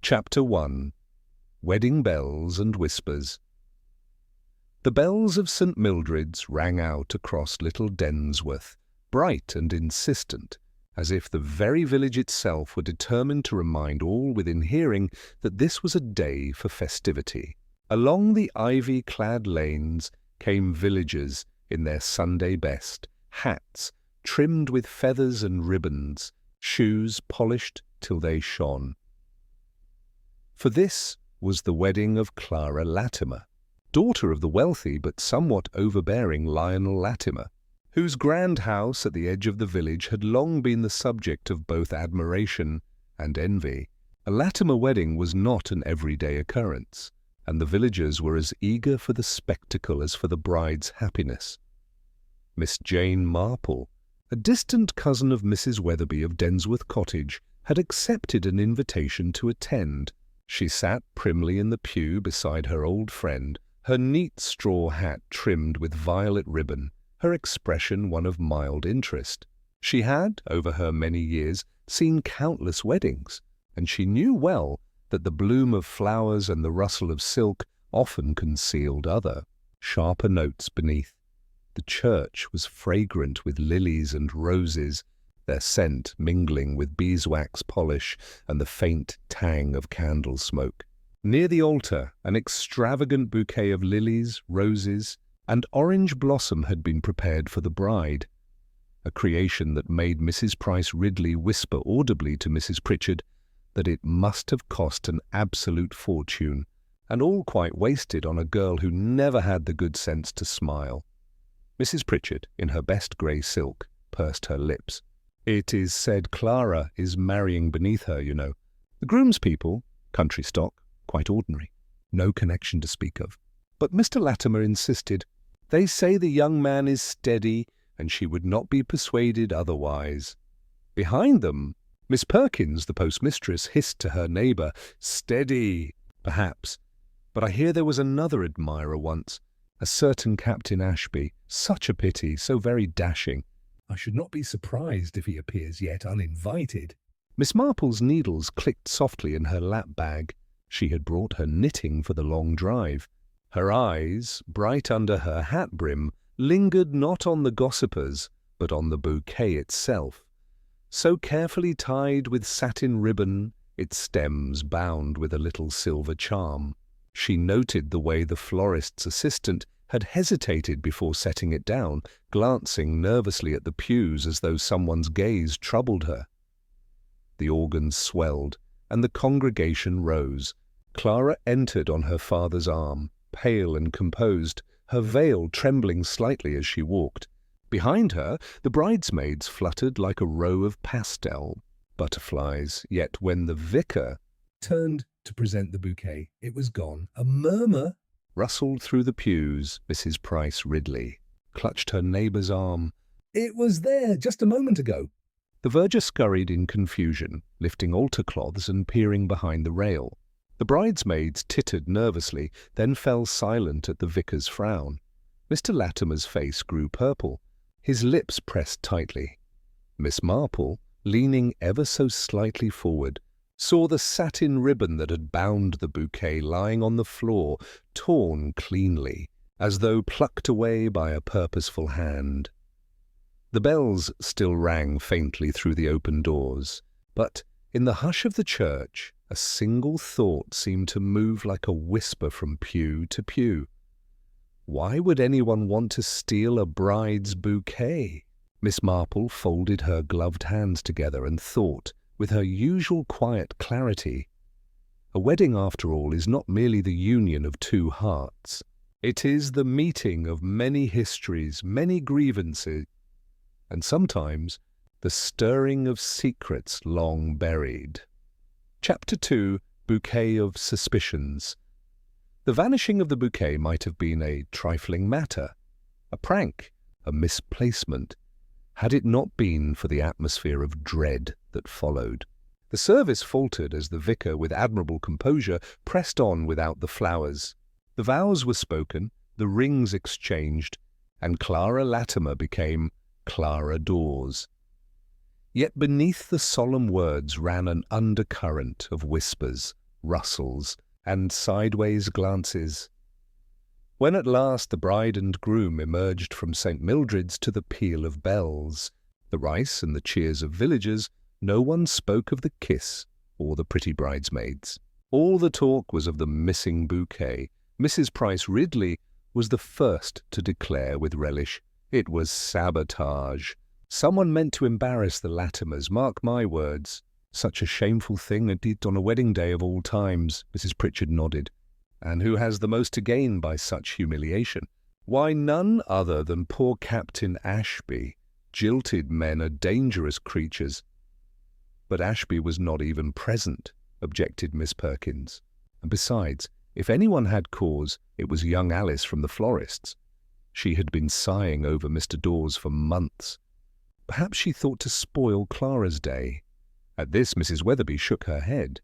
Chapter 1. Wedding Bells and Whispers. The bells of St. Mildred's rang out across Little Densworth, bright and insistent, as if the very village itself were determined to remind all within hearing that this was a day for festivity. Along the ivy-clad lanes came villagers in their Sunday best, hats trimmed with feathers and ribbons, shoes polished till they shone. For this was the wedding of Clara Latimer, daughter of the wealthy but somewhat overbearing Lionel Latimer, whose grand house at the edge of the village had long been the subject of both admiration and envy. A Latimer wedding was not an everyday occurrence, and the villagers were as eager for the spectacle as for the bride's happiness. Miss Jane Marple, a distant cousin of Mrs. Weatherby of Densworth Cottage, had accepted an invitation to attend. She sat primly in the pew beside her old friend, her neat straw hat trimmed with violet ribbon, her expression one of mild interest. She had, over her many years, seen countless weddings, and she knew well that the bloom of flowers and the rustle of silk often concealed other, sharper notes beneath. The church was fragrant with lilies and roses, their scent mingling with beeswax polish and the faint tang of candle smoke. Near the altar, an extravagant bouquet of lilies, roses, and orange blossom had been prepared for the bride, a creation that made Mrs. Price Ridley whisper audibly to Mrs. Pritchard that it must have cost an absolute fortune, and all quite wasted on a girl who never had the good sense to smile. Mrs. Pritchard, in her best grey silk, pursed her lips. "It is said Clara is marrying beneath her, you know. The groomspeople, country stock, quite ordinary, no connection to speak of. But Mr. Latimer insisted. They say the young man is steady, and she would not be persuaded otherwise." Behind them, Miss Perkins, the postmistress, hissed to her neighbour, "Steady, perhaps, but I hear there was another admirer once, a certain Captain Ashby. Such a pity, so very dashing. I should not be surprised if he appears yet uninvited." Miss Marple's needles clicked softly in her lap bag. She had brought her knitting for the long drive. Her eyes, bright under her hat brim, lingered not on the gossipers, but on the bouquet itself, so carefully tied with satin ribbon, its stems bound with a little silver charm. She noted the way the florist's assistant had hesitated before setting it down, glancing nervously at the pews as though someone's gaze troubled her. The organ swelled, and the congregation rose. Clara entered on her father's arm, pale and composed, her veil trembling slightly as she walked. Behind her, the bridesmaids fluttered like a row of pastel butterflies, yet when the vicar turned to present the bouquet, it was gone. A murmur rustled through the pews. Mrs. Price Ridley clutched her neighbour's arm. "It was there just a moment ago." The verger scurried in confusion, lifting altar cloths and peering behind the rail. The bridesmaids tittered nervously, then fell silent at the vicar's frown. Mr. Latimer's face grew purple, his lips pressed tightly. Miss Marple, leaning ever so slightly forward, saw the satin ribbon that had bound the bouquet lying on the floor, torn cleanly, as though plucked away by a purposeful hand. The bells still rang faintly through the open doors, but in the hush of the church, a single thought seemed to move like a whisper from pew to pew. Why would anyone want to steal a bride's bouquet? Miss Marple folded her gloved hands together and thought, with her usual quiet clarity, a wedding, after all, is not merely the union of two hearts. It is the meeting of many histories, many grievances, and sometimes the stirring of secrets long buried. Chapter 2. Bouquet of Suspicions. The vanishing of the bouquet might have been a trifling matter, a prank, a misplacement, had it not been for the atmosphere of dread that followed. The service faltered as the vicar, with admirable composure, pressed on without the flowers. The vows were spoken, the rings exchanged, and Clara Latimer became Clara Dawes. Yet beneath the solemn words ran an undercurrent of whispers, rustles, and sideways glances. When at last the bride and groom emerged from St. Mildred's to the peal of bells, the rice and the cheers of villagers, no one spoke of the kiss or the pretty bridesmaids. All the talk was of the missing bouquet. Mrs. Price Ridley was the first to declare with relish, "It was sabotage. Someone meant to embarrass the Latimers, mark my words." "Such a shameful thing indeed on a wedding day of all times," Mrs. Pritchard nodded. "And who has the most to gain by such humiliation? Why, none other than poor Captain Ashby. Jilted men are dangerous creatures." "But Ashby was not even present," objected Miss Perkins. "And besides, if anyone had cause, it was young Alice from the florist's. She had been sighing over Mr. Dawes for months. Perhaps she thought to spoil Clara's day." At this, Mrs. Weatherby shook her head.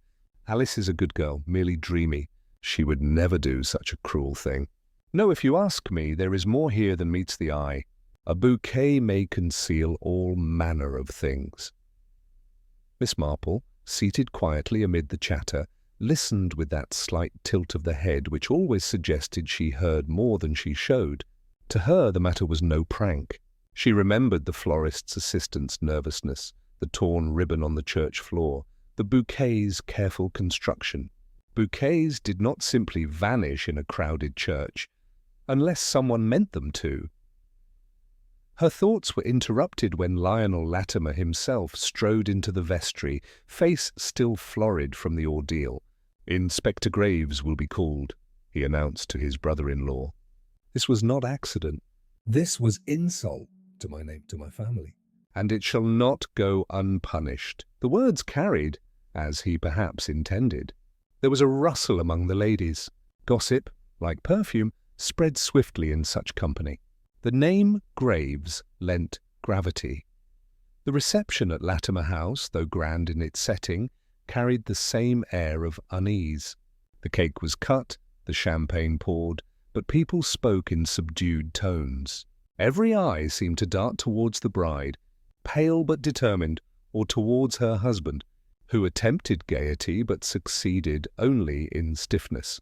"Alice is a good girl, merely dreamy. She would never do such a cruel thing. No, if you ask me, there is more here than meets the eye. A bouquet may conceal all manner of things." Miss Marple, seated quietly amid the chatter, listened with that slight tilt of the head which always suggested she heard more than she showed. To her the matter was no prank. She remembered the florist's assistant's nervousness, the torn ribbon on the church floor, the bouquet's careful construction. Bouquets did not simply vanish in a crowded church, unless someone meant them to. Her thoughts were interrupted when Lionel Latimer himself strode into the vestry, face still florid from the ordeal. "Inspector Graves will be called," he announced to his brother-in-law. "This was not accident. This was insult to my name, to my family. And it shall not go unpunished." The words carried, as he perhaps intended. There was a rustle among the ladies. Gossip, like perfume, spread swiftly in such company. The name Graves lent gravity. The reception at Latimer House, though grand in its setting, carried the same air of unease. The cake was cut, the champagne poured, but people spoke in subdued tones. Every eye seemed to dart towards the bride, pale but determined, or towards her husband, who attempted gaiety but succeeded only in stiffness.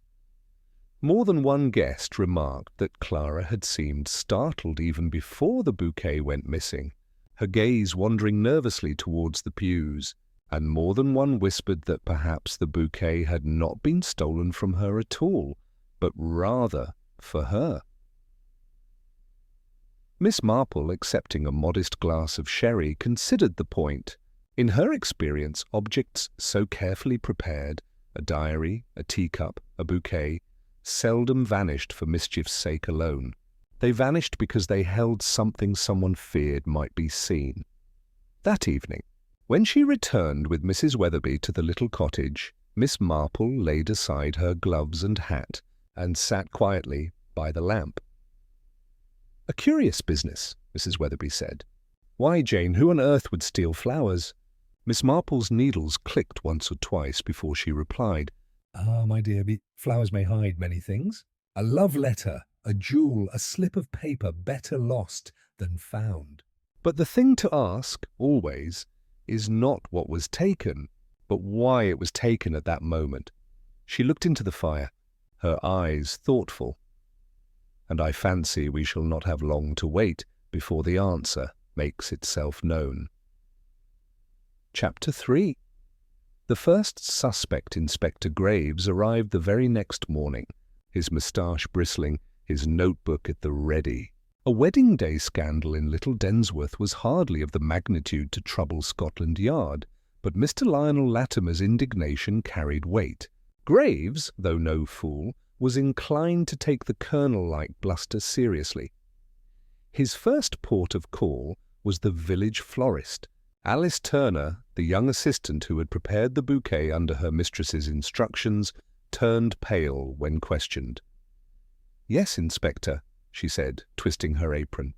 More than one guest remarked that Clara had seemed startled even before the bouquet went missing, her gaze wandering nervously towards the pews, and more than one whispered that perhaps the bouquet had not been stolen from her at all, but rather for her. Miss Marple, accepting a modest glass of sherry, considered the point. In her experience, objects so carefully prepared, a diary, a teacup, a bouquet, seldom vanished for mischief's sake alone. They vanished because they held something someone feared might be seen. That evening, when she returned with Mrs. Weatherby to the little cottage, Miss Marple laid aside her gloves and hat and sat quietly by the lamp. "A curious business," Mrs. Weatherby said. "Why, Jane, who on earth would steal flowers?" Miss Marple's needles clicked once or twice before she replied. "Ah, my dear, flowers may hide many things. A love letter, a jewel, a slip of paper, better lost than found. But the thing to ask, always, is not what was taken, but why it was taken at that moment." She looked into the fire, her eyes thoughtful. "And I fancy we shall not have long to wait before the answer makes itself known." Chapter 3. The first suspect, Inspector Graves, arrived the very next morning, his moustache bristling, his notebook at the ready. A wedding day scandal in Little Densworth was hardly of the magnitude to trouble Scotland Yard, but Mr. Lionel Latimer's indignation carried weight. Graves, though no fool, was inclined to take the colonel-like bluster seriously. His first port of call was the village florist. Alice Turner, the young assistant who had prepared the bouquet under her mistress's instructions, turned pale when questioned. "Yes, Inspector," she said, twisting her apron.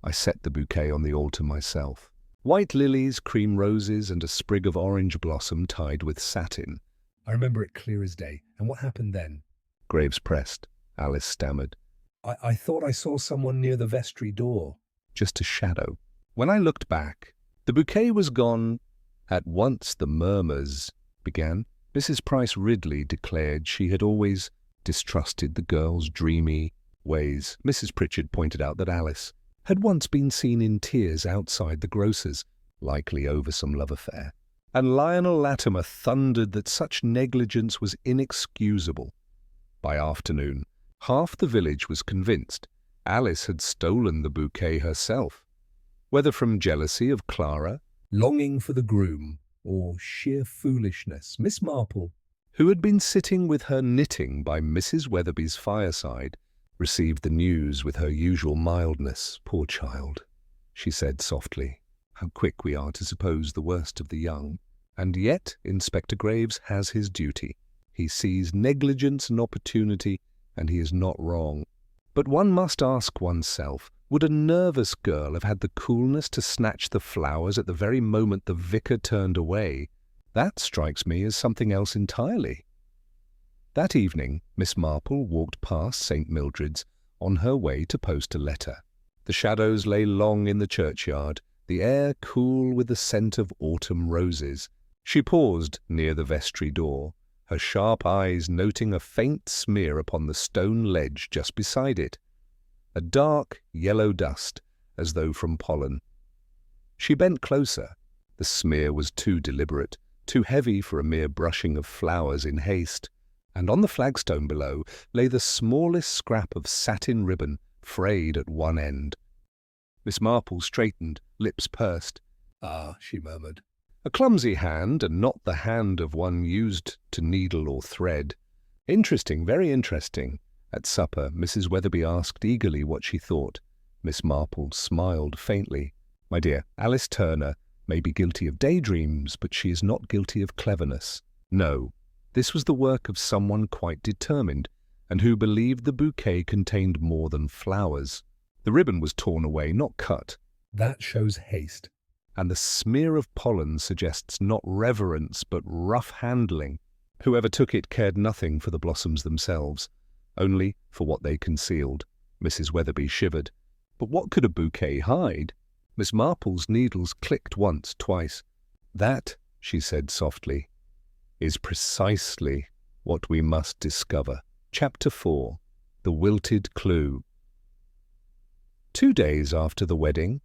"I set the bouquet on the altar myself. White lilies, cream roses, and a sprig of orange blossom tied with satin. I remember it clear as day. And what happened then?" Graves pressed. Alice stammered. I thought I saw someone near the vestry door." "Just a shadow. When I looked back, the bouquet was gone." At once the murmurs began. Mrs. Price Ridley declared she had always distrusted the girl's dreamy ways. Mrs. Pritchard pointed out that Alice had once been seen in tears outside the grocer's, likely over some love affair. And Lionel Latimer thundered that such negligence was inexcusable. By afternoon, half the village was convinced Alice had stolen the bouquet herself, whether from jealousy of Clara, longing for the groom, or sheer foolishness. Miss Marple, who had been sitting with her knitting by Mrs. Weatherby's fireside, received the news with her usual mildness. "Poor child," she said softly. "How quick we are to suppose the worst of the young. And yet Inspector Graves has his duty. He sees negligence and opportunity, and he is not wrong. But one must ask oneself, would a nervous girl have had the coolness to snatch the flowers at the very moment the vicar turned away? That strikes me as something else entirely." That evening, Miss Marple walked past St. Mildred's on her way to post a letter. The shadows lay long in the churchyard, the air cool with the scent of autumn roses. She paused near the vestry door, her sharp eyes noting a faint smear upon the stone ledge just beside it, a dark yellow dust, as though from pollen. She bent closer. The smear was too deliberate, too heavy for a mere brushing of flowers in haste, and on the flagstone below lay the smallest scrap of satin ribbon, frayed at one end. Miss Marple straightened, lips pursed. "Ah," she murmured. "A clumsy hand, and not the hand of one used to needle or thread. Interesting, very interesting." At supper, Mrs. Weatherby asked eagerly what she thought. Miss Marple smiled faintly. "My dear, Alice Turner may be guilty of daydreams, but she is not guilty of cleverness. No, this was the work of someone quite determined, and who believed the bouquet contained more than flowers. The ribbon was torn away, not cut. That shows haste. And the smear of pollen suggests not reverence, but rough handling. Whoever took it cared nothing for the blossoms themselves, only for what they concealed." Mrs. Weatherby shivered. "But what could a bouquet hide?" Miss Marple's needles clicked once, twice. "That," she said softly, "is precisely what we must discover." Chapter 4. The Wilted Clue. 2 days after the wedding,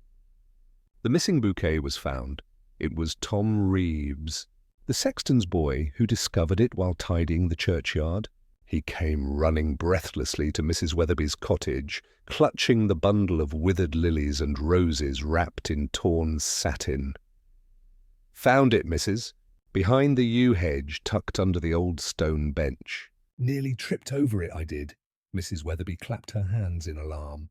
the missing bouquet was found. It was Tom Reeves, the sexton's boy, who discovered it while tidying the churchyard. He came running breathlessly to Mrs. Weatherby's cottage, clutching the bundle of withered lilies and roses wrapped in torn satin. "Found it, missus, behind the yew hedge tucked under the old stone bench." "Nearly tripped over it, I did." Mrs. Weatherby clapped her hands in alarm.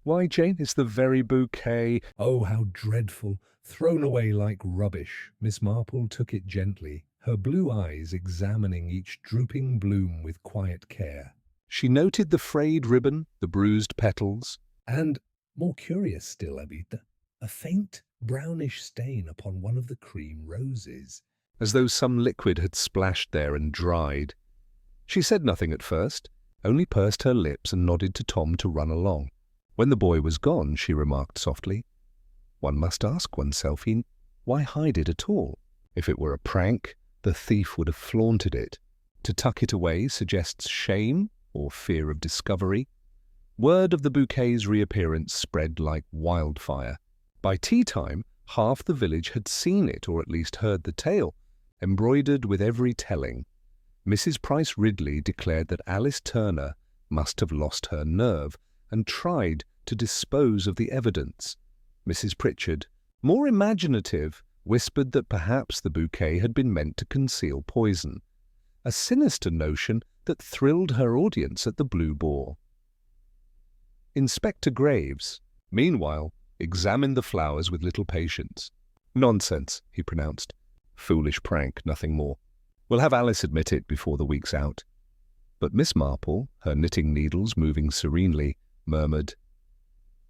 "Why, Jane, it's the very bouquet." "Oh, how dreadful! Thrown away like rubbish." Miss Marple took it gently, her blue eyes examining each drooping bloom with quiet care. She noted the frayed ribbon, the bruised petals, and, more curious still, Abita, a faint brownish stain upon one of the cream roses, as though some liquid had splashed there and dried. She said nothing at first, only pursed her lips and nodded to Tom to run along. When the boy was gone, she remarked softly, "One must ask oneself, why hide it at all? If it were a prank, the thief would have flaunted it. To tuck it away suggests shame or fear of discovery." Word of the bouquet's reappearance spread like wildfire. By tea-time, half the village had seen it, or at least heard the tale, embroidered with every telling. Mrs. Price Ridley declared that Alice Turner must have lost her nerve and tried to dispose of the evidence. Mrs. Pritchard, more imaginative, whispered that perhaps the bouquet had been meant to conceal poison, a sinister notion that thrilled her audience at the Blue Boar. Inspector Graves, meanwhile, examined the flowers with little patience. "Nonsense," he pronounced. "Foolish prank, nothing more. We'll have Alice admit it before the week's out." But Miss Marple, her knitting needles moving serenely, murmured,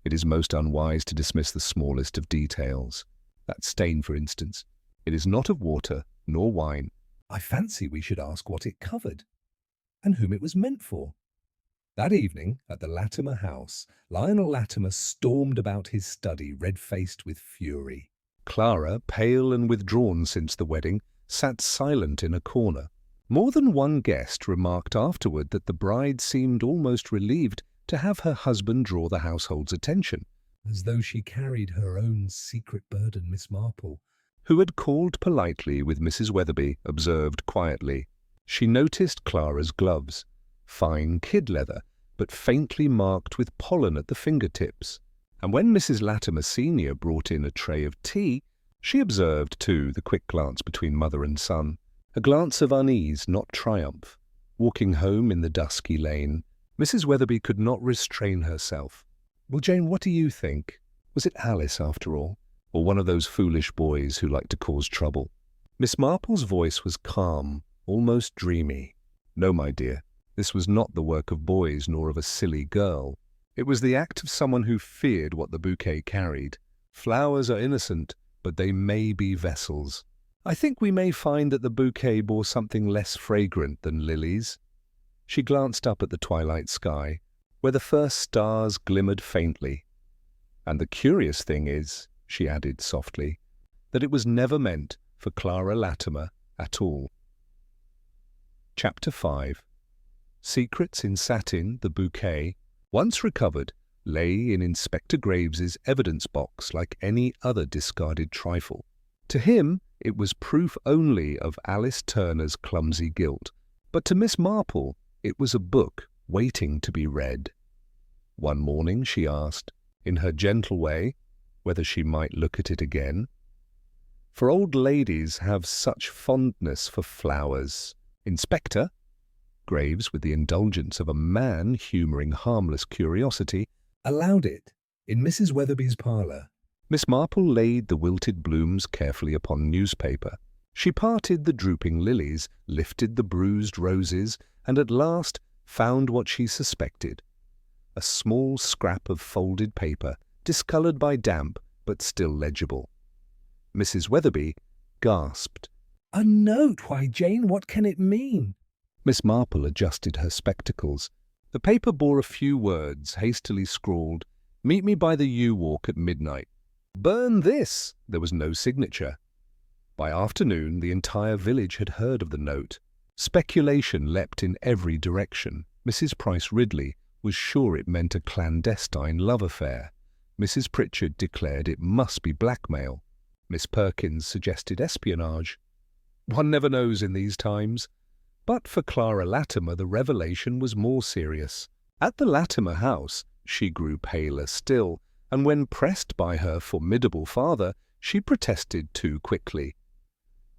"It is most unwise to dismiss the smallest of details. That stain, for instance. It is not of water, nor wine. I fancy we should ask what it covered, and whom it was meant for." That evening, at the Latimer house, Lionel Latimer stormed about his study, red-faced with fury. Clara, pale and withdrawn since the wedding, sat silent in a corner. More than one guest remarked afterward that the bride seemed almost relieved to have her husband draw the household's attention, as though she carried her own secret burden. Miss Marple, who had called politely with Mrs. Weatherby, observed quietly. She noticed Clara's gloves, fine kid leather, but faintly marked with pollen at the fingertips. And when Mrs. Latimer Senior brought in a tray of tea, she observed, too, the quick glance between mother and son, a glance of unease, not triumph. Walking home in the dusky lane, Mrs. Weatherby could not restrain herself. "Well, Jane, what do you think? Was it Alice, after all, or one of those foolish boys who like to cause trouble?" Miss Marple's voice was calm, almost dreamy. "No, my dear, this was not the work of boys nor of a silly girl. It was the act of someone who feared what the bouquet carried. Flowers are innocent, but they may be vessels. I think we may find that the bouquet bore something less fragrant than lilies." She glanced up at the twilight sky, where the first stars glimmered faintly. "And the curious thing is," she added softly, "that it was never meant for Clara Latimer at all." Chapter 5. Secrets in Satin, the Bouquet, once recovered, lay in Inspector Graves's evidence box like any other discarded trifle. To him, it was proof only of Alice Turner's clumsy guilt, but to Miss Marple, it was a book waiting to be read. One morning she asked, in her gentle way, whether she might look at it again. For old ladies have such fondness for flowers. "Inspector," Graves, with the indulgence of a man humouring harmless curiosity, allowed it in Mrs. Weatherby's parlour. Miss Marple laid the wilted blooms carefully upon newspaper. She parted the drooping lilies, lifted the bruised roses, and at last found what she suspected. A small scrap of folded paper, discoloured by damp, but still legible. Mrs. Weatherby gasped. "A note! Why, Jane, what can it mean?" Miss Marple adjusted her spectacles. The paper bore a few words, hastily scrawled. "Meet me by the yew walk at midnight." "Burn this!" There was no signature. By afternoon, the entire village had heard of the note. Speculation leapt in every direction. Mrs. Price Ridley was sure it meant a clandestine love affair. Mrs. Pritchard declared it must be blackmail. Miss Perkins suggested espionage. One never knows in these times. But for Clara Latimer the revelation was more serious. At the Latimer house she grew paler still, and when pressed by her formidable father, she protested too quickly.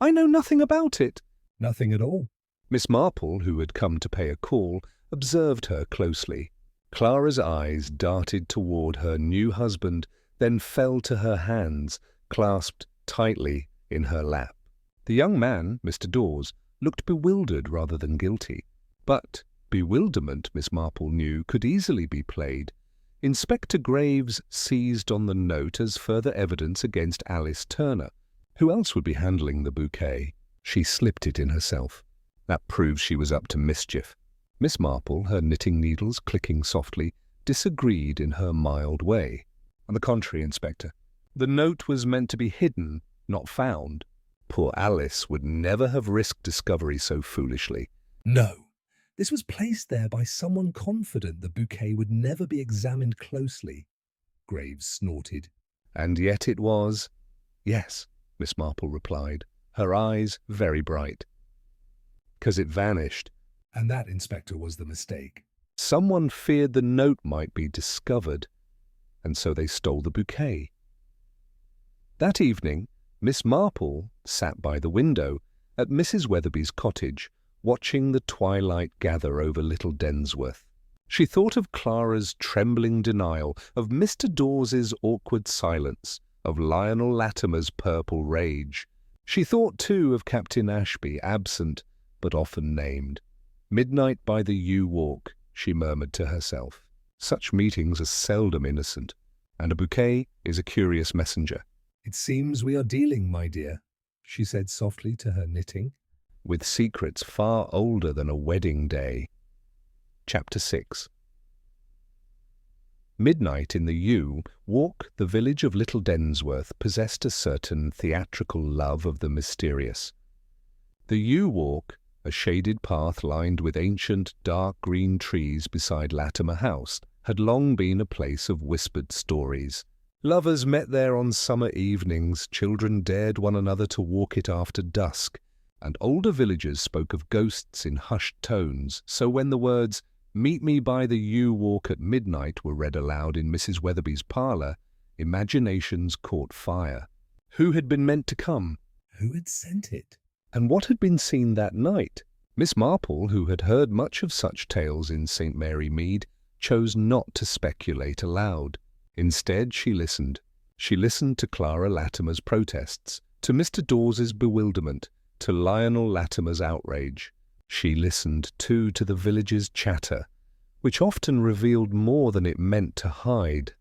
"I know nothing about it." "Nothing at all." Miss Marple, who had come to pay a call, observed her closely. Clara's eyes darted toward her new husband, then fell to her hands, clasped tightly in her lap. The young man, Mr. Dawes, looked bewildered rather than guilty. But bewilderment, Miss Marple knew, could easily be played. Inspector Graves seized on the note as further evidence against Alice Turner. Who else would be handling the bouquet? She slipped it in herself. That proved she was up to mischief. Miss Marple, her knitting needles clicking softly, disagreed in her mild way. "On the contrary, Inspector, the note was meant to be hidden, not found. Poor Alice would never have risked discovery so foolishly." "No. This was placed there by someone confident the bouquet would never be examined closely," Graves snorted. "And yet it was." "Yes," Miss Marple replied, her eyes very bright. "'Cause it vanished." "And that, Inspector, was the mistake." "Someone feared the note might be discovered, and so they stole the bouquet." That evening, Miss Marple sat by the window at Mrs. Weatherby's cottage, watching the twilight gather over Little Densworth. She thought of Clara's trembling denial, of Mr. Dawes's awkward silence, of Lionel Latimer's purple rage. She thought, too, of Captain Ashby, absent but often named. "Midnight by the yew walk," she murmured to herself. "Such meetings are seldom innocent, and a bouquet is a curious messenger." "It seems we are dealing, my dear," she said softly to her knitting, "with secrets far older than a wedding day." Chapter 6. Midnight in the yew walk, the village of Little Densworth, possessed a certain theatrical love of the mysterious. The yew walk, A shaded path lined with ancient, dark green trees beside Latimer House had long been a place of whispered stories. Lovers met there on summer evenings, children dared one another to walk it after dusk, and older villagers spoke of ghosts in hushed tones, so when the words, "Meet me by the yew walk at midnight," were read aloud in Mrs. Weatherby's parlour, imaginations caught fire. Who had been meant to come? Who had sent it? And what had been seen that night? Miss Marple, who had heard much of such tales in St. Mary Mead, chose not to speculate aloud. Instead, she listened. She listened to Clara Latimer's protests, to Mr. Dawes's bewilderment, to Lionel Latimer's outrage. She listened, too, to the village's chatter, which often revealed more than it meant to hide.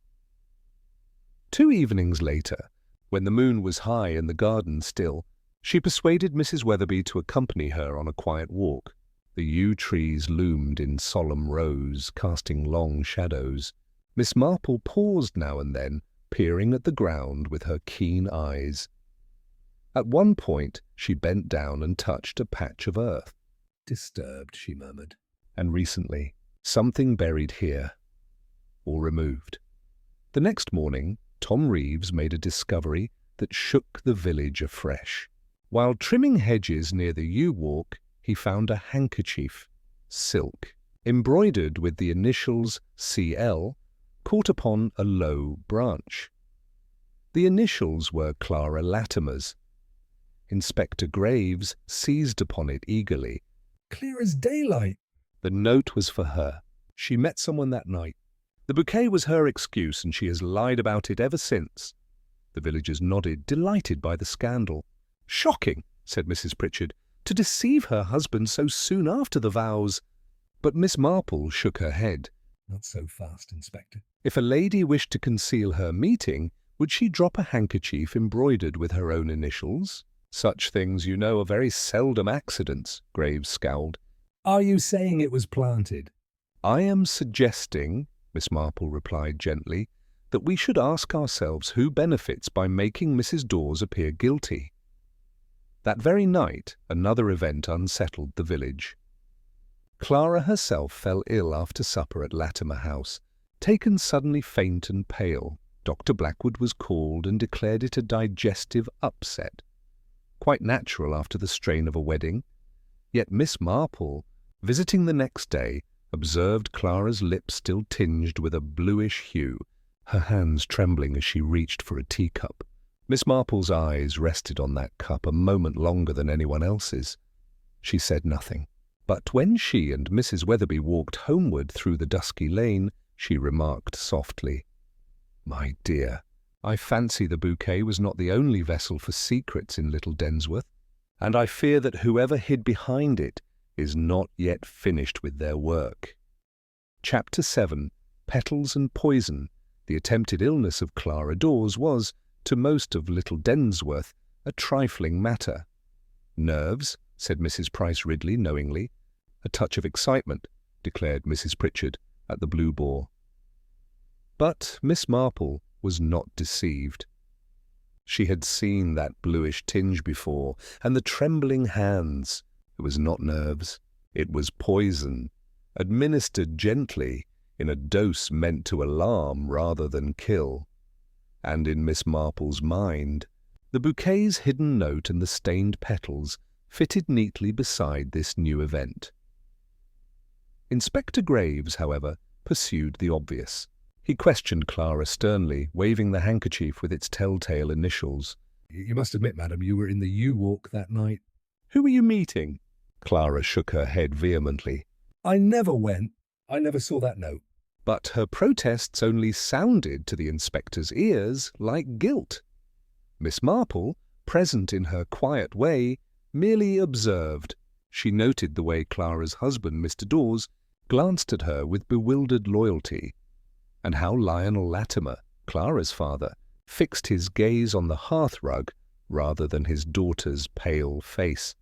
2 evenings later, when the moon was high and the garden still, she persuaded Mrs. Weatherby to accompany her on a quiet walk. The yew trees loomed in solemn rows, casting long shadows. Miss Marple paused now and then, peering at the ground with her keen eyes. At one point, she bent down and touched a patch of earth. "Disturbed," she murmured. "And recently, something buried here, or removed." The next morning, Tom Reeves made a discovery that shook the village afresh. While trimming hedges near the yew walk, he found a handkerchief, silk, embroidered with the initials CL, caught upon a low branch. The initials were Clara Latimer's. Inspector Graves seized upon it eagerly. Clear as daylight. The note was for her. She met someone that night. The bouquet was her excuse, and she has lied about it ever since. The villagers nodded, delighted by the scandal. "Shocking," said Mrs. Pritchard, "to deceive her husband so soon after the vows." But Miss Marple shook her head. "Not so fast, Inspector." If a lady wished to conceal her meeting, would she drop a handkerchief embroidered with her own initials? Such things, you know, are very seldom accidents, Graves scowled. "Are you saying it was planted?" "I am suggesting," Miss Marple replied gently, "that we should ask ourselves who benefits by making Mrs. Dawes appear guilty." That very night, another event unsettled the village. Clara herself fell ill after supper at Latimer House, taken suddenly faint and pale. Dr. Blackwood was called and declared it a digestive upset. Quite natural after the strain of a wedding. Yet Miss Marple, visiting the next day, observed Clara's lips still tinged with a bluish hue, her hands trembling as she reached for a teacup. Miss Marple's eyes rested on that cup a moment longer than anyone else's. She said nothing. But when she and Mrs. Weatherby walked homeward through the dusky lane, she remarked softly, "My dear, I fancy the bouquet was not the only vessel for secrets in Little Densworth, and I fear that whoever hid behind it is not yet finished with their work." Chapter 7, Petals and Poison, the attempted illness of Clara Dawes was, to most of Little Densworth, a trifling matter. "Nerves," said Mrs. Price Ridley knowingly. "A touch of excitement," declared Mrs. Pritchard at the Blue Boar. But Miss Marple was not deceived. She had seen that bluish tinge before, and the trembling hands. It was not nerves. It was poison, administered gently, in a dose meant to alarm rather than kill. And in Miss Marple's mind, the bouquet's hidden note and the stained petals fitted neatly beside this new event. Inspector Graves, however, pursued the obvious. He questioned Clara sternly, waving the handkerchief with its telltale initials. "You must admit, madam, you were in the yew walk that night." "Who were you meeting?" Clara shook her head vehemently. "I never went. I never saw that note." But her protests only sounded to the inspector's ears like guilt. Miss Marple, present in her quiet way, merely observed. She noted the way Clara's husband, Mr. Dawes, glanced at her with bewildered loyalty, and how Lionel Latimer, Clara's father, fixed his gaze on the hearthrug rather than his daughter's pale face.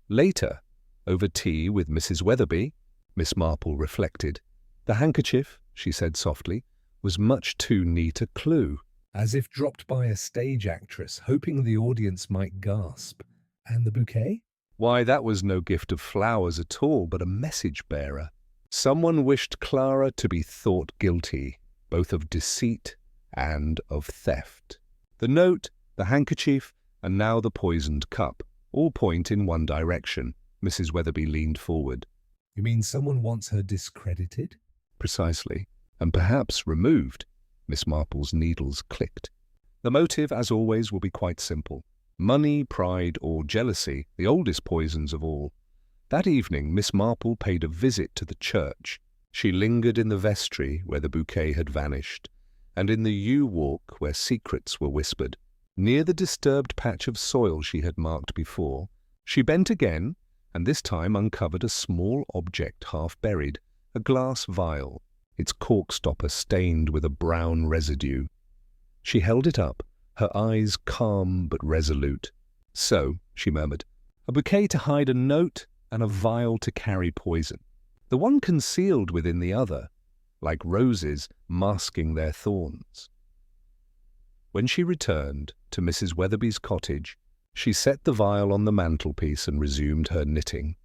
Later, over tea with Mrs. Weatherby, Miss Marple reflected. The handkerchief, she said softly, was much too neat a clue. As if dropped by a stage actress, hoping the audience might gasp. And the bouquet? Why, that was no gift of flowers at all, but a message-bearer. Someone wished Clara to be thought guilty, both of deceit and of theft. The note, the handkerchief, and now the poisoned cup, all point in one direction. Mrs. Weatherby leaned forward. You mean someone wants her discredited? Precisely, and perhaps removed. Miss Marple's needles clicked. The motive, as always, will be quite simple. Money, pride, or jealousy, the oldest poisons of all. That evening, Miss Marple paid a visit to the church. She lingered in the vestry where the bouquet had vanished, and in the yew walk where secrets were whispered. Near the disturbed patch of soil she had marked before, she bent again, and this time uncovered a small object half buried, a glass vial, its cork stopper stained with a brown residue. She held it up, her eyes calm but resolute. "So," she murmured, "a bouquet to hide a note and a vial to carry poison, the one concealed within the other, like roses masking their thorns." When she returned to Mrs. Weatherby's cottage, she set the vial on the mantelpiece and resumed her knitting.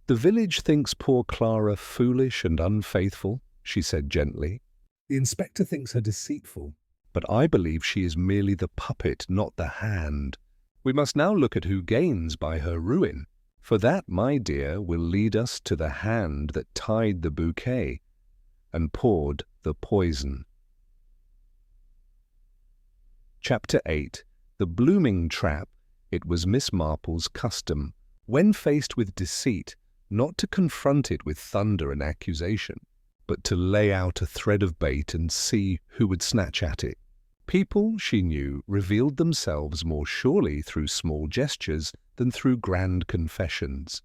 "The village thinks poor Clara foolish and unfaithful," she said gently. The inspector thinks her deceitful. "But I believe she is merely the puppet, not the hand. We must now look at who gains by her ruin, for that, my dear, will lead us to the hand that tied the bouquet and poured the poison." Chapter 8. The blooming trap. It was Miss Marple's custom, when faced with deceit, not to confront it with thunder and accusation, but to lay out a thread of bait and see who would snatch at it. People, she knew, revealed themselves more surely through small gestures than through grand confessions.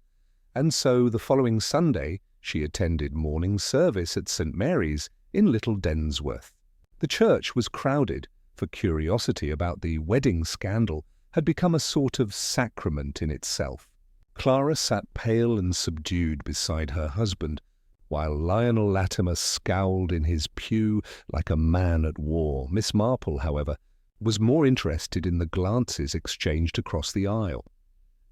And so the following Sunday she attended morning service at St. Mary's in Little Densworth. The church was crowded, for curiosity about the wedding scandal had become a sort of sacrament in itself. Clara sat pale and subdued beside her husband, while Lionel Latimer scowled in his pew like a man at war. Miss Marple, however, was more interested in the glances exchanged across the aisle.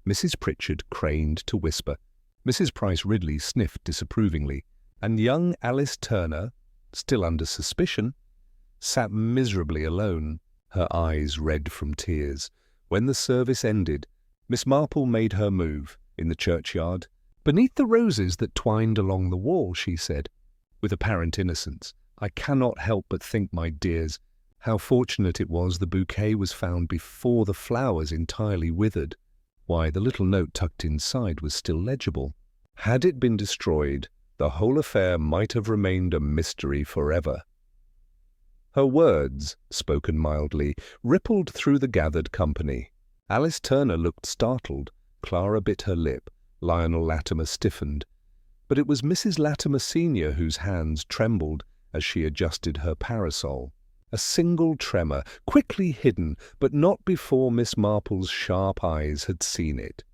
Mrs. Pritchard craned to whisper, Mrs. Price Ridley sniffed disapprovingly, and young Alice Turner, still under suspicion, sat miserably alone, her eyes red from tears. When the service ended, Miss Marple made her move in the churchyard. "Beneath the roses that twined along the wall," she said, with apparent innocence, "I cannot help but think, my dears, how fortunate it was the bouquet was found before the flowers entirely withered. Why, the little note tucked inside was still legible. Had it been destroyed, the whole affair might have remained a mystery forever." Her words, spoken mildly, rippled through the gathered company. Alice Turner looked startled, Clara bit her lip, Lionel Latimer stiffened. But it was Mrs. Latimer Senior whose hands trembled as she adjusted her parasol. A single tremor, quickly hidden, but not before Miss Marple's sharp eyes had seen it.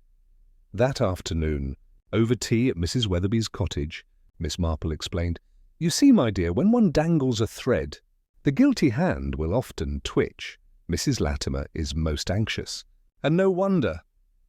That afternoon, over tea at Mrs. Weatherby's cottage, Miss Marple explained, "You see, my dear, when one dangles a thread, the guilty hand will often twitch. Mrs. Latimer is most anxious. And no wonder,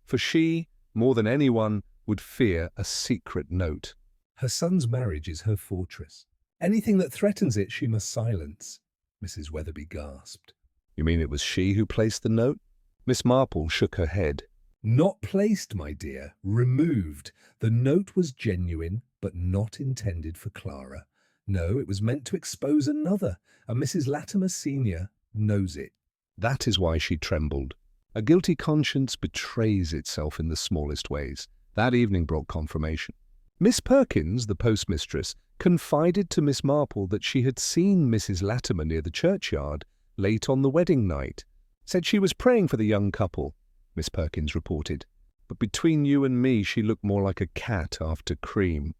for she, more than anyone, would fear a secret note. Her son's marriage is her fortress. Anything that threatens it she must silence," Mrs. Weatherby gasped. "You mean it was she who placed the note?" Miss Marple shook her head. "Not placed, my dear, removed. The note was genuine, but not intended for Clara. No, it was meant to expose another, and Mrs. Latimer Senior knows it." That is why she trembled. A guilty conscience betrays itself in the smallest ways. That evening brought confirmation. Miss Perkins, the postmistress, confided to Miss Marple that she had seen Mrs. Latimer near the churchyard late on the wedding night. "Said she was praying for the young couple," Miss Perkins reported. "But between you and me, she looked more like a cat after cream."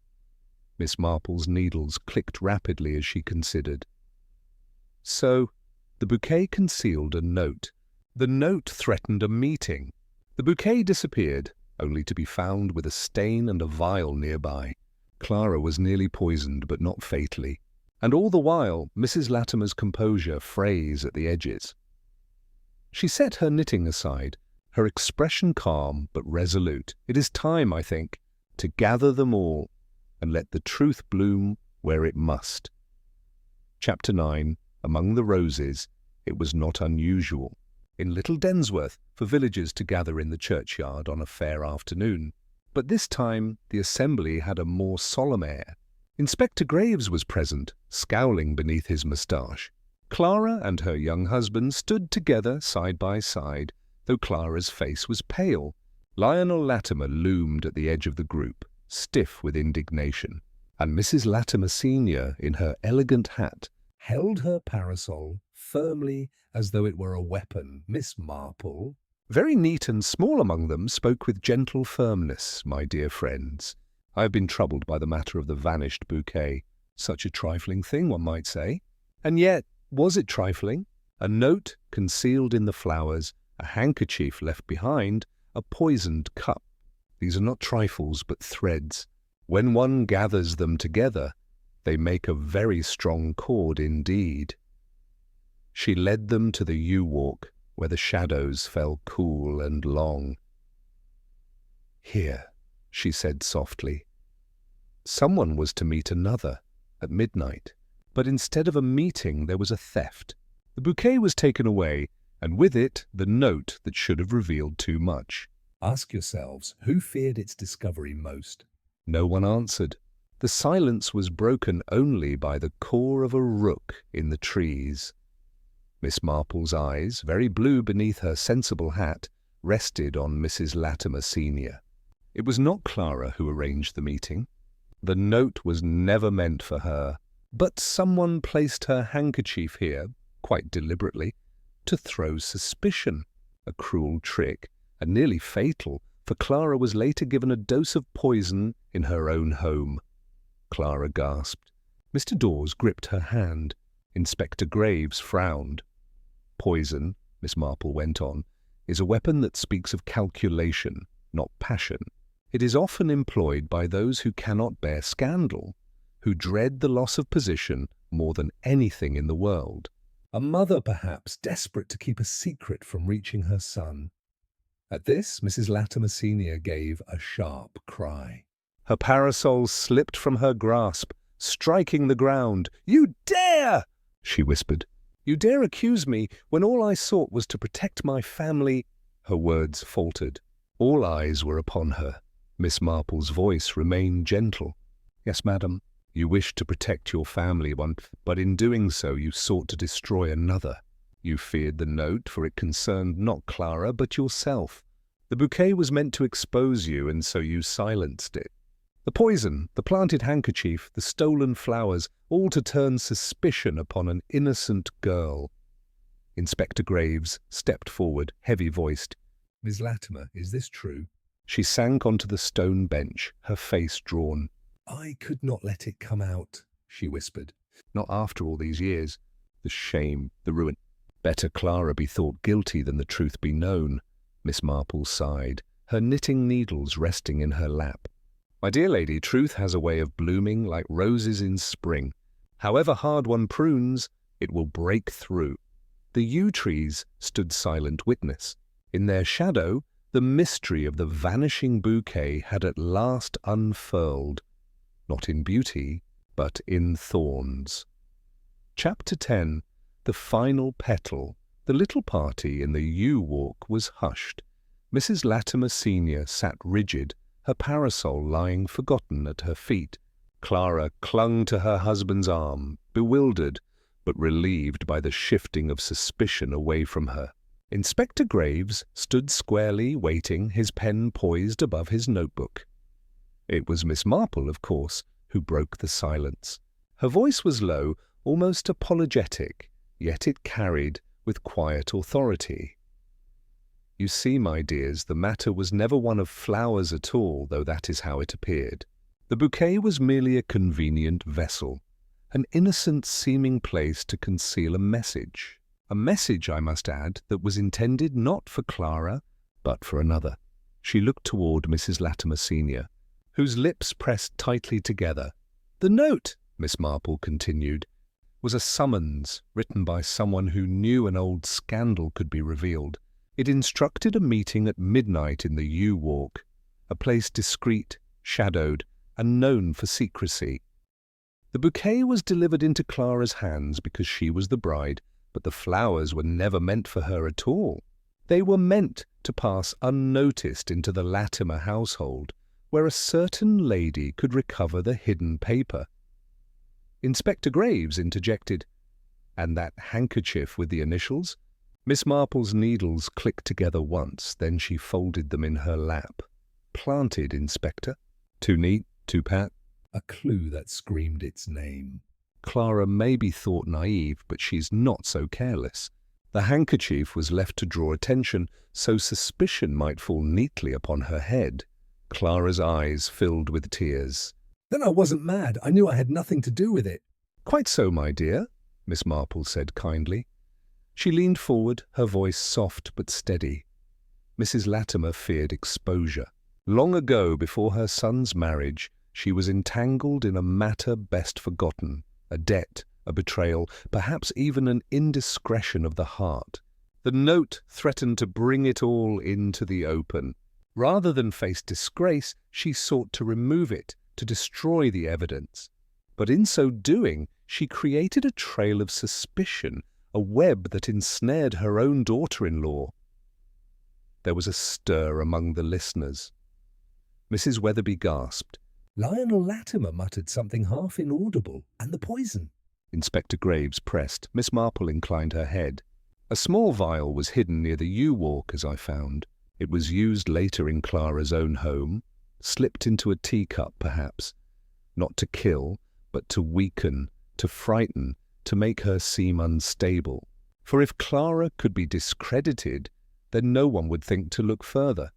Miss Marple's needles clicked rapidly as she considered. So, the bouquet concealed a note. The note threatened a meeting. The bouquet disappeared, only to be found with a stain and a vial nearby. Clara was nearly poisoned, but not fatally. And all the while, Mrs. Latimer's composure frays at the edges. She set her knitting aside, her expression calm but resolute. "It is time, I think, to gather them all and let the truth bloom where it must." Chapter 9. Among the roses, it was not unusual in Little Densworth for villagers to gather in the churchyard on a fair afternoon. But this time the assembly had a more solemn air. Inspector Graves was present, scowling beneath his moustache. Clara and her young husband stood together side by side, though Clara's face was pale. Lionel Latimer loomed at the edge of the group, stiff with indignation, and Mrs. Latimer Senior, in her elegant hat, held her parasol firmly as though it were a weapon. Miss Marple, very neat and small among them, spoke with gentle firmness. "My dear friends, I have been troubled by the matter of the vanished bouquet. Such a trifling thing, one might say. And yet, was it trifling? A note concealed in the flowers, a handkerchief left behind, a poisoned cup. These are not trifles, but threads. When one gathers them together, they make a very strong cord indeed." She led them to the yew walk, where the shadows fell cool and long. "Here," she said softly. Someone was to meet another at midnight, but instead of a meeting there was a theft. The bouquet was taken away, and with it the note that should have revealed too much. Ask yourselves, who feared its discovery most? No one answered. The silence was broken only by the caw of a rook in the trees. Miss Marple's eyes, very blue beneath her sensible hat, rested on Mrs. Latimer Senior. It was not Clara who arranged the meeting. The note was never meant for her, but someone placed her handkerchief here, quite deliberately, to throw suspicion. A cruel trick, and nearly fatal, for Clara was later given a dose of poison in her own home. Clara gasped. Mr. Dawes gripped her hand. Inspector Graves frowned. "Poison," Miss Marple went on, "is a weapon that speaks of calculation, not passion. It is often employed by those who cannot bear scandal, who dread the loss of position more than anything in the world." A mother, perhaps, desperate to keep a secret from reaching her son. At this, Mrs. Latimer Senior gave a sharp cry. Her parasol slipped from her grasp, striking the ground. "You dare!" she whispered. "You dare accuse me when all I sought was to protect my family." Her words faltered. All eyes were upon her. Miss Marple's voice remained gentle. "Yes, madam, you wished to protect your family, but in doing so you sought to destroy another. You feared the note, for it concerned not Clara, but yourself. The bouquet was meant to expose you, and so you silenced it. The poison, the planted handkerchief, the stolen flowers, all to turn suspicion upon an innocent girl." Inspector Graves stepped forward, heavy-voiced. "Miss Latimer, is this true?" She sank onto the stone bench, her face drawn. "I could not let it come out," she whispered. "Not after all these years. The shame, the ruin. Better Clara be thought guilty than the truth be known." Miss Marple sighed, her knitting needles resting in her lap. "My dear lady, truth has a way of blooming like roses in spring. However hard one prunes, it will break through." The yew trees stood silent witness. In their shadow, the mystery of the vanishing bouquet had at last unfurled, not in beauty, but in thorns. Chapter 10. The final petal. The little party in the yew walk was hushed. Mrs. Latimer Senior sat rigid, her parasol lying forgotten at her feet. Clara clung to her husband's arm, bewildered, but relieved by the shifting of suspicion away from her. Inspector Graves stood squarely waiting, his pen poised above his notebook. It was Miss Marple, of course, who broke the silence. Her voice was low, almost apologetic, yet it carried with quiet authority. "You see, my dears, the matter was never one of flowers at all, though that is how it appeared. The bouquet was merely a convenient vessel, an innocent-seeming place to conceal a message. A message, I must add, that was intended not for Clara, but for another." She looked toward Mrs. Latimer Senior, whose lips pressed tightly together. "The note," Miss Marple continued, "was a summons written by someone who knew an old scandal could be revealed. It instructed a meeting at midnight in the Yew Walk, a place discreet, shadowed, and known for secrecy. The bouquet was delivered into Clara's hands because she was the bride, but the flowers were never meant for her at all. They were meant to pass unnoticed into the Latimer household, where a certain lady could recover the hidden paper. Inspector Graves interjected, "And that handkerchief with the initials?" Miss Marple's needles clicked together once, then she folded them in her lap. "Planted, Inspector. Too neat, too pat." A clue that screamed its name. Clara may be thought naive, but she's not so careless. The handkerchief was left to draw attention, so suspicion might fall neatly upon her head. Clara's eyes filled with tears. Then I wasn't mad. I knew I had nothing to do with it. "Quite so, my dear," Miss Marple said kindly. She leaned forward, her voice soft but steady. Mrs. Latimer feared exposure. Long ago, before her son's marriage, she was entangled in a matter best forgotten, a debt, a betrayal, perhaps even an indiscretion of the heart. The note threatened to bring it all into the open. Rather than face disgrace, she sought to remove it, to destroy the evidence. But in so doing, she created a trail of suspicion, a web that ensnared her own daughter-in-law. There was a stir among the listeners. Mrs. Weatherby gasped. Lionel Latimer muttered something half inaudible. And the poison? Inspector Graves pressed. Miss Marple inclined her head. A small vial was hidden near the Yew Walk, as I found. It was used later in Clara's own home, slipped into a teacup, perhaps. Not to kill, but to weaken, to frighten, to make her seem unstable. For if Clara could be discredited, then no one would think to look further.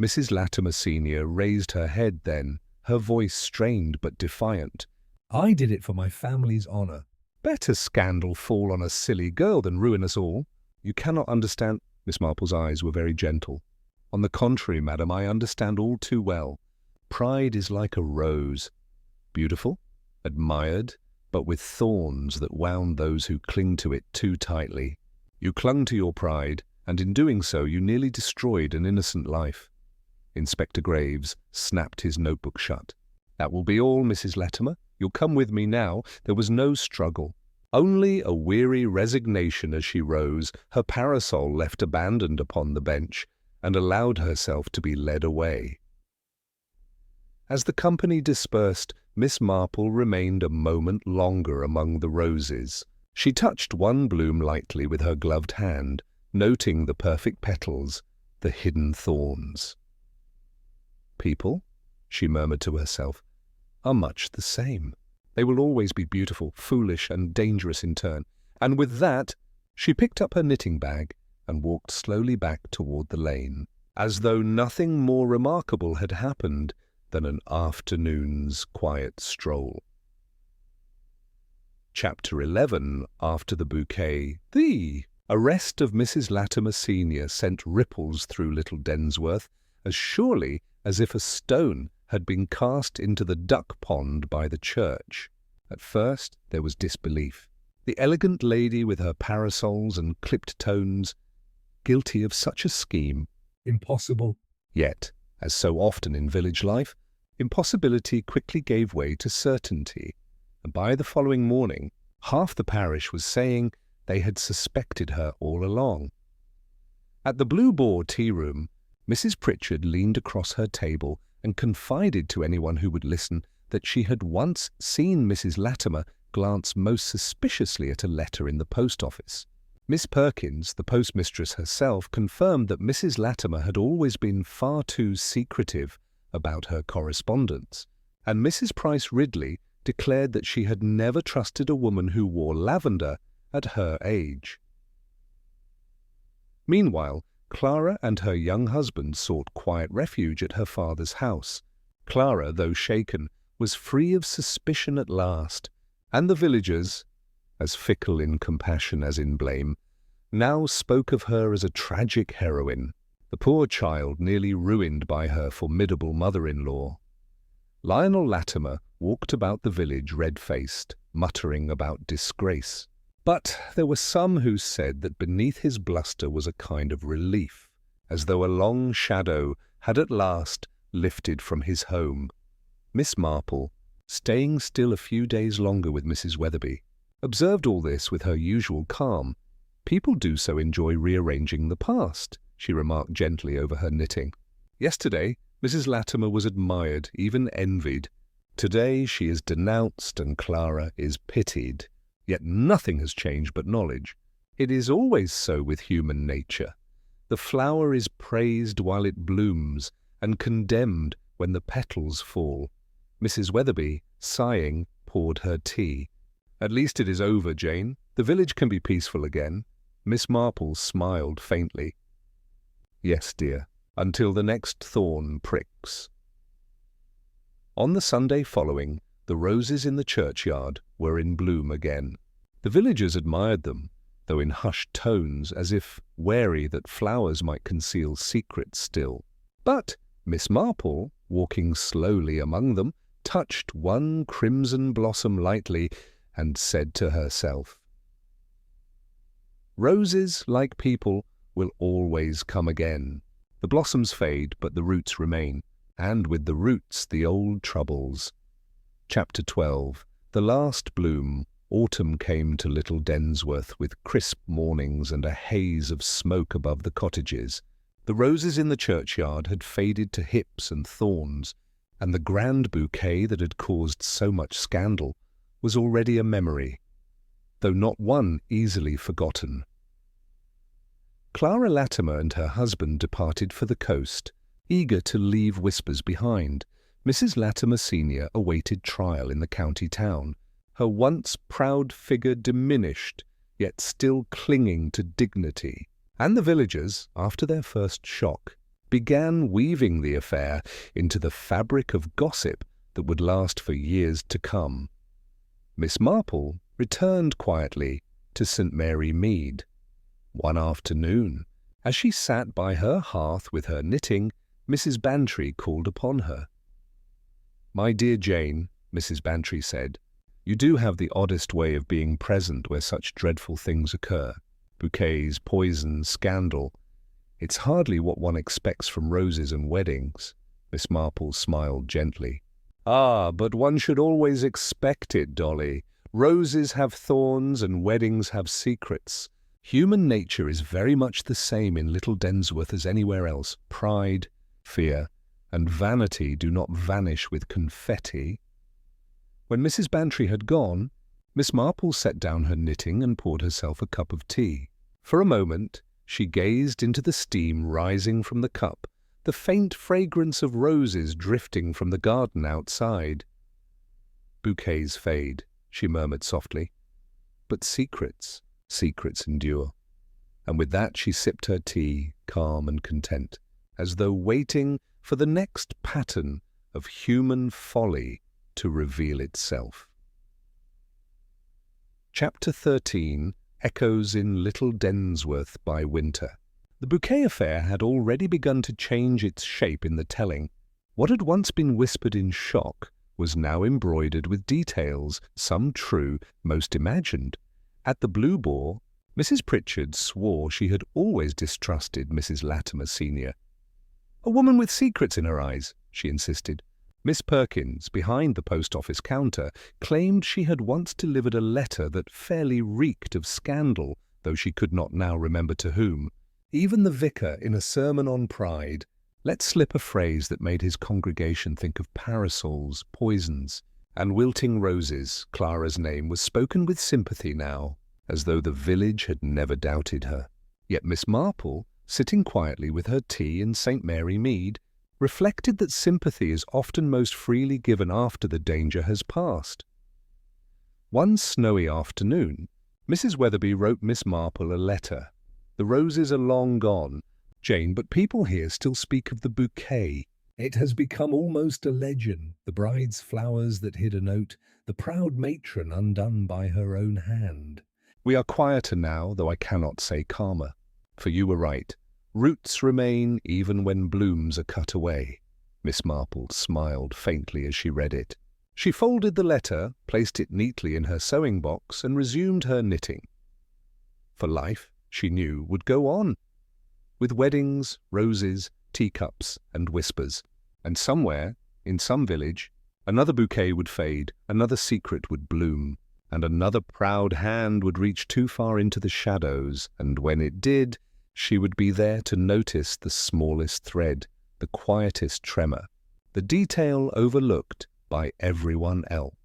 Mrs. Latimer Senior raised her head then, her voice strained but defiant. I did it for my family's honour. Better scandal fall on a silly girl than ruin us all. You cannot understand. Miss Marple's eyes were very gentle. On the contrary, madam, I understand all too well. Pride is like a rose, beautiful, admired, but with thorns that wound those who cling to it too tightly. You clung to your pride, and in doing so you nearly destroyed an innocent life. Inspector Graves snapped his notebook shut. That will be all, Mrs. Latimer. You'll come with me now. There was no struggle. Only a weary resignation as she rose, her parasol left abandoned upon the bench, and allowed herself to be led away. As the company dispersed, Miss Marple remained a moment longer among the roses. She touched one bloom lightly with her gloved hand, noting the perfect petals, the hidden thorns. People, she murmured to herself, are much the same. They will always be beautiful, foolish, and dangerous in turn. And with that, she picked up her knitting bag and walked slowly back toward the lane, as though nothing more remarkable had happened than an afternoon's quiet stroll. Chapter 11. After the Bouquet. The arrest of Mrs. Latimer Senior sent ripples through Little Densworth, as surely as if a stone had been cast into the duck pond by the church. At first there was disbelief. The elegant lady with her parasols and clipped tones, guilty of such a scheme. Impossible. Yet, as so often in village life, impossibility quickly gave way to certainty, and by the following morning half the parish was saying they had suspected her all along. At the Blue Boar tea-room, Mrs. Pritchard leaned across her table and confided to anyone who would listen that she had once seen Mrs. Latimer glance most suspiciously at a letter in the post office. Miss Perkins, the postmistress herself, confirmed that Mrs. Latimer had always been far too secretive about her correspondence, and Mrs. Price Ridley declared that she had never trusted a woman who wore lavender at her age. Meanwhile, Clara and her young husband sought quiet refuge at her father's house. Clara, though shaken, was free of suspicion at last, and the villagers, as fickle in compassion as in blame, now spoke of her as a tragic heroine, the poor child nearly ruined by her formidable mother-in-law. Lionel Latimer walked about the village red-faced, muttering about disgrace. But there were some who said that beneath his bluster was a kind of relief, as though a long shadow had at last lifted from his home. Miss Marple, staying still a few days longer with Mrs. Weatherby, observed all this with her usual calm. "People do so enjoy rearranging the past," she remarked gently over her knitting. "Yesterday, Mrs. Latimer was admired, even envied. Today she is denounced and Clara is pitied. Yet nothing has changed but knowledge. It is always so with human nature. The flower is praised while it blooms, and condemned when the petals fall." Mrs. Weatherby, sighing, poured her tea. "At least it is over, Jane. The village can be peaceful again." Miss Marple smiled faintly. "Yes, dear, until the next thorn pricks." On the Sunday following, the roses in the churchyard were in bloom again. The villagers admired them, though in hushed tones, as if wary that flowers might conceal secrets still. But Miss Marple, walking slowly among them, touched one crimson blossom lightly and said to herself, "Roses, like people, will always come again. The blossoms fade, but the roots remain, and with the roots the old troubles." Chapter 12. The last bloom. Autumn came to Little Densworth with crisp mornings and a haze of smoke above the cottages. The roses in the churchyard had faded to hips and thorns, and the grand bouquet that had caused so much scandal was already a memory, though not one easily forgotten. Clara Latimer and her husband departed for the coast, eager to leave Whispers behind. Mrs. Latimer Senior awaited trial in the county town, her once proud figure diminished, yet still clinging to dignity. And the villagers, after their first shock, began weaving the affair into the fabric of gossip that would last for years to come. Miss Marple returned quietly to St. Mary Mead. One afternoon, as she sat by her hearth with her knitting, Mrs. Bantry called upon her. "My dear Jane," Mrs. Bantry said, "you do have the oddest way of being present where such dreadful things occur. Bouquets, poison, scandal. It's hardly what one expects from roses and weddings." Miss Marple smiled gently. "Ah, but one should always expect it, Dolly. Roses have thorns and weddings have secrets. Human nature is very much the same in Little Densworth as anywhere else. Pride, fear, and vanity do not vanish with confetti." When Mrs. Bantry had gone, Miss Marple set down her knitting and poured herself a cup of tea. For a moment she gazed into the steam rising from the cup, the faint fragrance of roses drifting from the garden outside. "Bouquets fade," she murmured softly, "but secrets endure." And with that she sipped her tea, calm and content, as though waiting for the next pattern of human folly to reveal itself. Chapter 13. Echoes in Little Densworth by Winter. The bouquet affair had already begun to change its shape in the telling. What had once been whispered in shock was now embroidered with details, some true, most imagined. At the Blue Boar, Mrs. Pritchard swore she had always distrusted Mrs. Latimer Senior. "A woman with secrets in her eyes," she insisted. Miss Perkins, behind the post-office counter, claimed she had once delivered a letter that fairly reeked of scandal, though she could not now remember to whom. Even the vicar, in a sermon on pride, let slip a phrase that made his congregation think of parasols, poisons, and wilting roses. Clara's name was spoken with sympathy now, as though the village had never doubted her. Yet Miss Marple, sitting quietly with her tea in St. Mary Mead, reflected that sympathy is often most freely given after the danger has passed. One snowy afternoon, Mrs. Weatherby wrote Miss Marple a letter. "The roses are long gone, Jane, but people here still speak of the bouquet. It has become almost a legend, the bride's flowers that hid a note, the proud matron undone by her own hand. We are quieter now, though I cannot say calmer. For you were right. Roots remain even when blooms are cut away." Miss Marple smiled faintly as she read it. She folded the letter, placed it neatly in her sewing box, and resumed her knitting. for life, she knew, would go on, with weddings, roses, teacups, and whispers. And somewhere, in some village, another bouquet would fade, another secret would bloom, and another proud hand would reach too far into the shadows, and when it did, she would be there to notice the smallest thread, the quietest tremor, the detail overlooked by everyone else.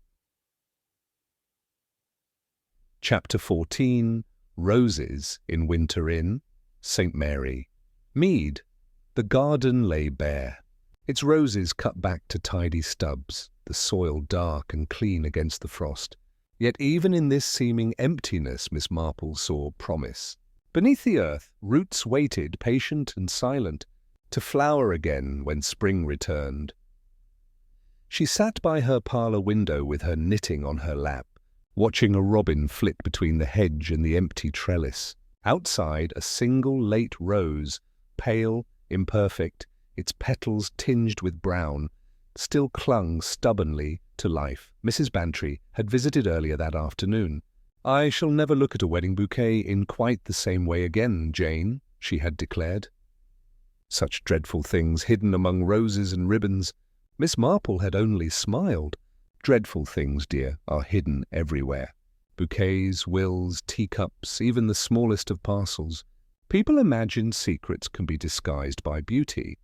Chapter 14. Roses in Winter Inn, St. Mary. Mead. The garden lay bare, its roses cut back to tidy stubs, the soil dark and clean against the frost. Yet even in this seeming emptiness Miss Marple saw promise. Beneath the earth, roots waited, patient and silent, to flower again when spring returned. She sat by her parlour window with her knitting on her lap, watching a robin flit between the hedge and the empty trellis. Outside, a single late rose, pale, imperfect, its petals tinged with brown, still clung stubbornly to life. Mrs. Bantry had visited earlier that afternoon. "I shall never look at a wedding bouquet in quite the same way again, Jane," she had declared. Such dreadful things hidden among roses and ribbons. Miss Marple had only smiled. Dreadful things, dear, are hidden everywhere. Bouquets, wills, teacups, even the smallest of parcels. People imagine secrets can be disguised by beauty.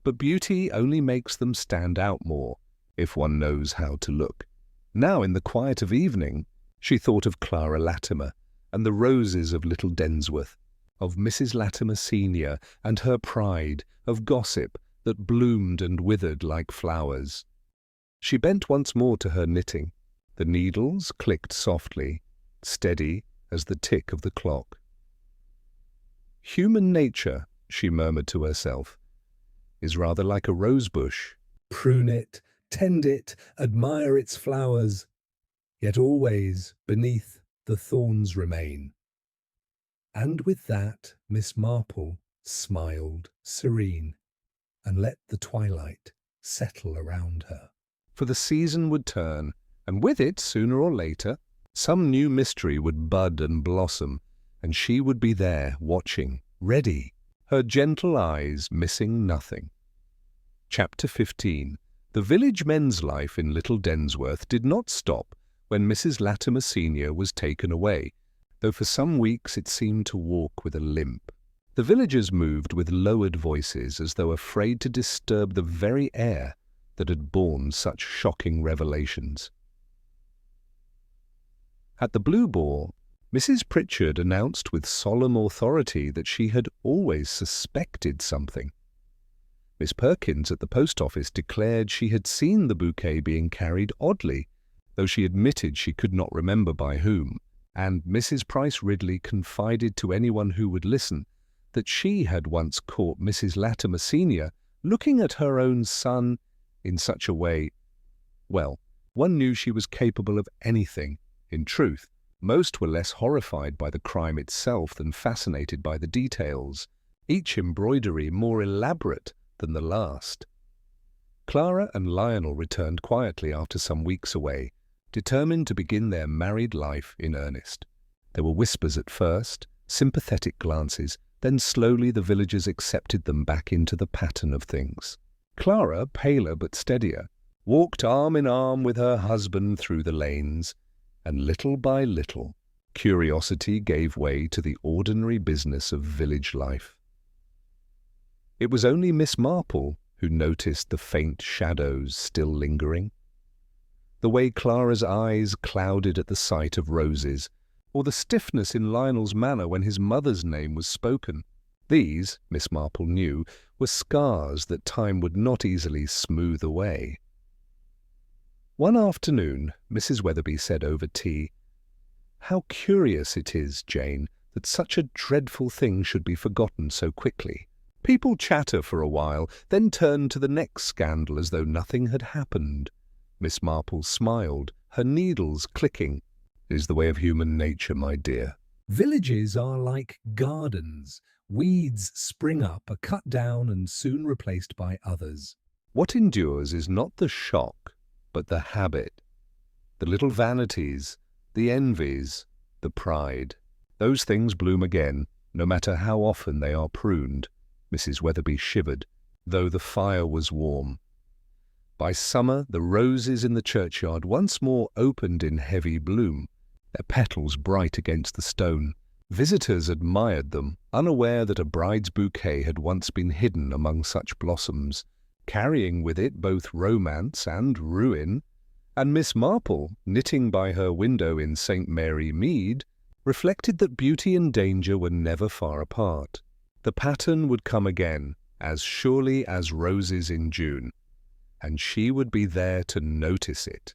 But beauty only makes them stand out more, if one knows how to look. Now, in the quiet of evening, she thought of Clara Latimer and the roses of little Densworth, of Mrs. Latimer Senior and her pride, of gossip that bloomed and withered like flowers. She bent once more to her knitting. The needles clicked softly, steady as the tick of the clock. Human nature, she murmured to herself, is rather like a rosebush. Prune it, tend it, admire its flowers, yet always beneath the thorns remain. And with that Miss Marple smiled serene, and let the twilight settle around her. For the season would turn, and with it, sooner or later, some new mystery would bud and blossom, and she would be there, watching, ready, her gentle eyes missing nothing. Chapter 15. The village men's life in Little Densworth did not stop when Mrs. Latimer Senior was taken away, though for some weeks it seemed to walk with a limp. The villagers moved with lowered voices as though afraid to disturb the very air that had borne such shocking revelations. At the Blue Boar, Mrs. Pritchard announced with solemn authority that she had always suspected something. Miss Perkins at the post office declared she had seen the bouquet being carried oddly, though she admitted she could not remember by whom, and Mrs. Price Ridley confided to anyone who would listen that she had once caught Mrs. Latimer Senior looking at her own son in such a way. Well, one knew she was capable of anything. In truth, most were less horrified by the crime itself than fascinated by the details, each embroidery more elaborate than the last. Clara and Lionel returned quietly after some weeks away, determined to begin their married life in earnest. There were whispers at first, sympathetic glances, then slowly the villagers accepted them back into the pattern of things. Clara, paler but steadier, walked arm in arm with her husband through the lanes, and little by little, curiosity gave way to the ordinary business of village life. It was only Miss Marple who noticed the faint shadows still lingering, the way Clara's eyes clouded at the sight of roses, or the stiffness in Lionel's manner when his mother's name was spoken. These, Miss Marple knew, were scars that time would not easily smooth away. One afternoon, Mrs. Weatherby said over tea, "How curious it is, Jane, that such a dreadful thing should be forgotten so quickly. People chatter for a while, then turn to the next scandal as though nothing had happened." Miss Marple smiled, her needles clicking. "It is the way of human nature, my dear." Villages are like gardens. Weeds spring up, are cut down, and soon replaced by others. What endures is not the shock, but the habit. The little vanities, the envies, the pride. Those things bloom again, no matter how often they are pruned. Mrs. Weatherby shivered, though the fire was warm. By summer, the roses in the churchyard once more opened in heavy bloom, their petals bright against the stone. Visitors admired them, unaware that a bride's bouquet had once been hidden among such blossoms, carrying with it both romance and ruin. And Miss Marple, knitting by her window in St. Mary Mead, reflected that beauty and danger were never far apart. The pattern would come again, as surely as roses in June, and she would be there to notice it.